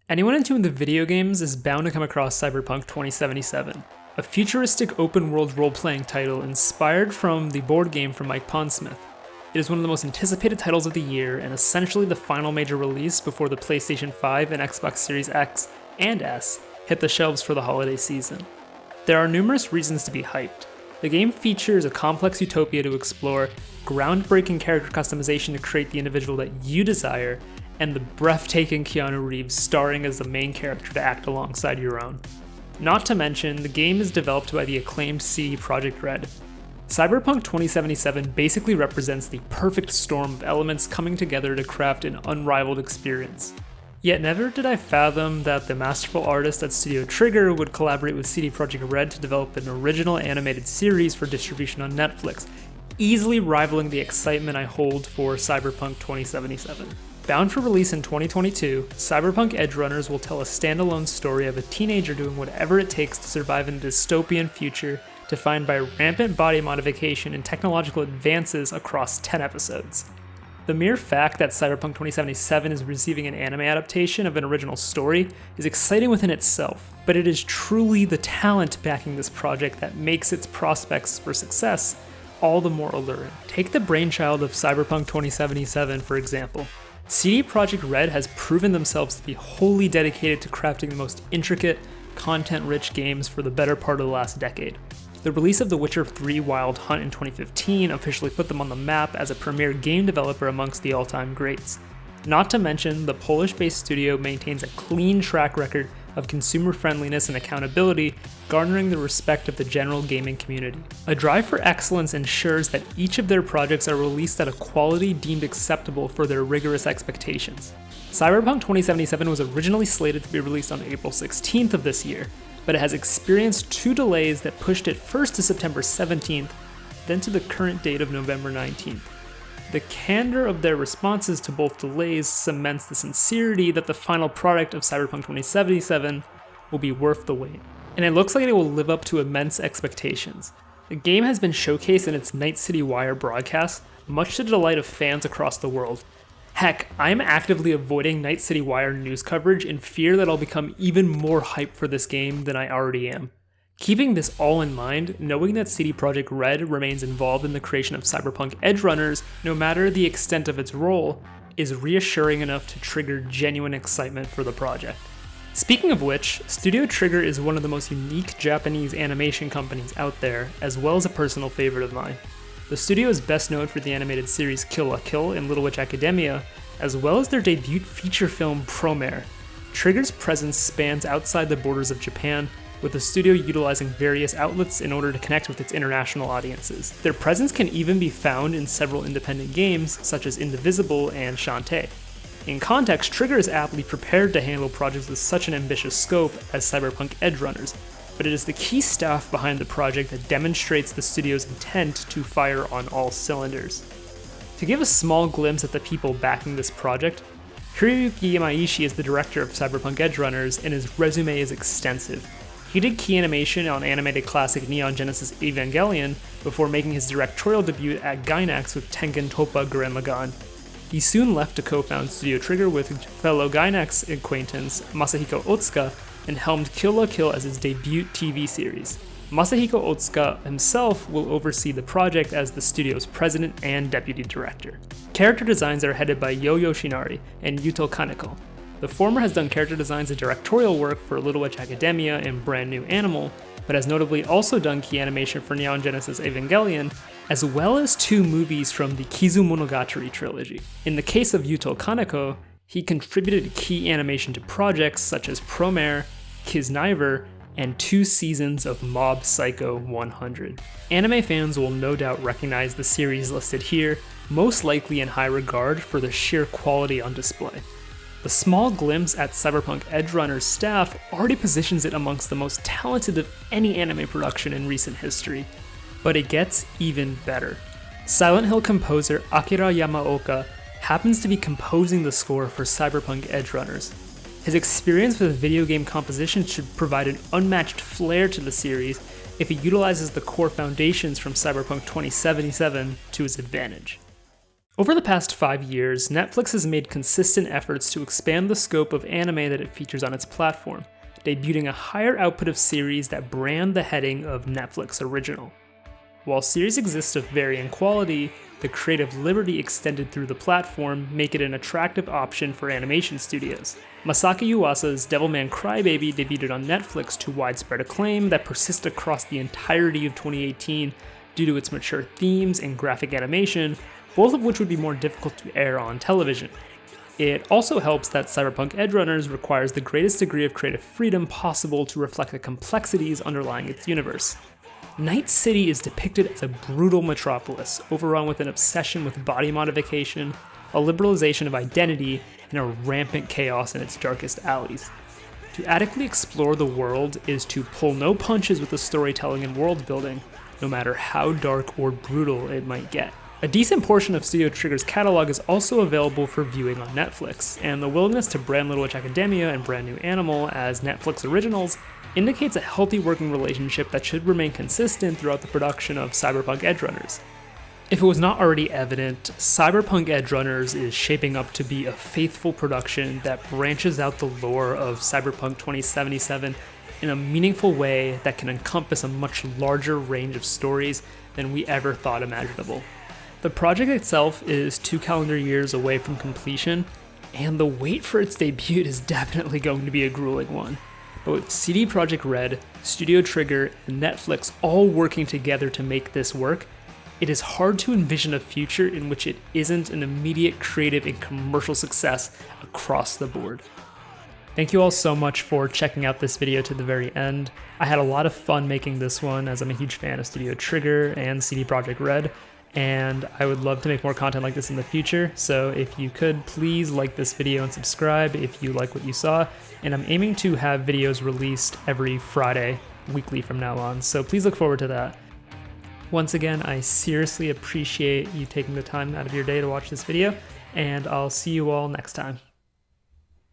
Anyone into the video games is bound to come across Cyberpunk 2077, a futuristic open-world role-playing title inspired from the board game from Mike Pondsmith. It is one of the most anticipated titles of the year and essentially the final major release before the PlayStation 5 and Xbox Series X and S hit the shelves for the holiday season. There are numerous reasons to be hyped. The game features a complex utopia to explore, groundbreaking character customization to create the individual that you desire, and the breathtaking Keanu Reeves starring as the main character to act alongside your own. Not to mention, the game is developed by the acclaimed CD Projekt Red. Cyberpunk 2077 basically represents the perfect storm of elements coming together to craft an unrivaled experience. Yet never did I fathom that the masterful artist at Studio Trigger would collaborate with CD Projekt Red to develop an original animated series for distribution on Netflix, easily rivaling the excitement I hold for Cyberpunk 2077. Bound for release in 2022, Cyberpunk Edgerunners will tell a standalone story of a teenager doing whatever it takes to survive in a dystopian future defined by rampant body modification and technological advances across 10 episodes. The mere fact that Cyberpunk 2077 is receiving an anime adaptation of an original story is exciting within itself, but it is truly the talent backing this project that makes its prospects for success all the more alluring. Take the brainchild of Cyberpunk 2077, for example. CD Projekt Red has proven themselves to be wholly dedicated to crafting the most intricate, content-rich games for the better part of the last decade. The release of The Witcher 3 Wild Hunt in 2015 officially put them on the map as a premier game developer amongst the all-time greats. Not to mention, the Polish-based studio maintains a clean track record of consumer friendliness and accountability, garnering the respect of the general gaming community. A drive for excellence ensures that each of their projects are released at a quality deemed acceptable for their rigorous expectations. Cyberpunk 2077 was originally slated to be released on April 16th of this year, but it has experienced two delays that pushed it first to September 17th, then to the current date of November 19th. The candor of their responses to both delays cements the sincerity that the final product of Cyberpunk 2077 will be worth the wait. And it looks like it will live up to immense expectations. The game has been showcased in its Night City Wire broadcast, much to the delight of fans across the world. Heck, I'm actively avoiding Night City Wire news coverage in fear that I'll become even more hyped for this game than I already am. Keeping this all in mind, knowing that CD Projekt Red remains involved in the creation of Cyberpunk Edgerunners, no matter the extent of its role, is reassuring enough to trigger genuine excitement for the project. Speaking of which, Studio Trigger is one of the most unique Japanese animation companies out there, as well as a personal favorite of mine. The studio is best known for the animated series Kill la Kill and Little Witch Academia, as well as their debut feature film Promare. Trigger's presence spans outside the borders of Japan, with the studio utilizing various outlets in order to connect with its international audiences. Their presence can even be found in several independent games, such as Indivisible and Shantae. In context, Trigger is aptly prepared to handle projects with such an ambitious scope as Cyberpunk Edgerunners, but it is the key staff behind the project that demonstrates the studio's intent to fire on all cylinders. To give a small glimpse at the people backing this project, Hiroyuki Yamaishi is the director of Cyberpunk Edgerunners, and his resume is extensive. He did key animation on animated classic Neon Genesis Evangelion before making his directorial debut at Gainax with Tengen Toppa Gurren Lagann. He soon left to co-found Studio Trigger with fellow Gainax acquaintance Masahiko Otsuka and helmed Kill la Kill as his debut TV series. Masahiko Otsuka himself will oversee the project as the studio's president and deputy director. Character designs are headed by Yo Yoshinari and Yuto Kaneko. The former has done character designs and directorial work for Little Witch Academia and Brand New Animal, but has notably also done key animation for Neon Genesis Evangelion, as well as two movies from the Kizu Monogatari trilogy. In the case of Yuto Kaneko, he contributed key animation to projects such as Promare, Kisniver, and 2 seasons of Mob Psycho 100. Anime fans will no doubt recognize the series listed here, most likely in high regard for the sheer quality on display. The small glimpse at Cyberpunk Edgerunners staff already positions it amongst the most talented of any anime production in recent history, but it gets even better. Silent Hill composer Akira Yamaoka happens to be composing the score for Cyberpunk Edgerunners. His experience with video game composition should provide an unmatched flair to the series if he utilizes the core foundations from Cyberpunk 2077 to his advantage. Over the past 5 years, Netflix has made consistent efforts to expand the scope of anime that it features on its platform, debuting a higher output of series that brand the heading of Netflix Original. While series exist of varying quality, the creative liberty extended through the platform make it an attractive option for animation studios. Masaki Yuasa's Devilman Crybaby debuted on Netflix to widespread acclaim that persists across the entirety of 2018 due to its mature themes and graphic animation, both of which would be more difficult to air on television. It also helps that Cyberpunk Edgerunners requires the greatest degree of creative freedom possible to reflect the complexities underlying its universe. Night City is depicted as a brutal metropolis, overrun with an obsession with body modification, a liberalization of identity, and a rampant chaos in its darkest alleys. To adequately explore the world is to pull no punches with the storytelling and world building, no matter how dark or brutal it might get. A decent portion of Studio Trigger's catalog is also available for viewing on Netflix, and the willingness to brand Little Witch Academia and Brand New Animal as Netflix originals indicates a healthy working relationship that should remain consistent throughout the production of Cyberpunk Edgerunners. If it was not already evident, Cyberpunk Edgerunners is shaping up to be a faithful production that branches out the lore of Cyberpunk 2077 in a meaningful way that can encompass a much larger range of stories than we ever thought imaginable. The project itself is 2 calendar years away from completion, and the wait for its debut is definitely going to be a grueling one. But with CD Projekt Red, Studio Trigger, and Netflix all working together to make this work, it is hard to envision a future in which it isn't an immediate creative and commercial success across the board. Thank you all so much for checking out this video to the very end. I had a lot of fun making this one as I'm a huge fan of Studio Trigger and CD Projekt Red, and I would love to make more content like this in the future, so if you could, please like this video and subscribe if you like what you saw, and I'm aiming to have videos released every Friday, weekly from now on, so please look forward to that. Once again, I seriously appreciate you taking the time out of your day to watch this video, and I'll see you all next time.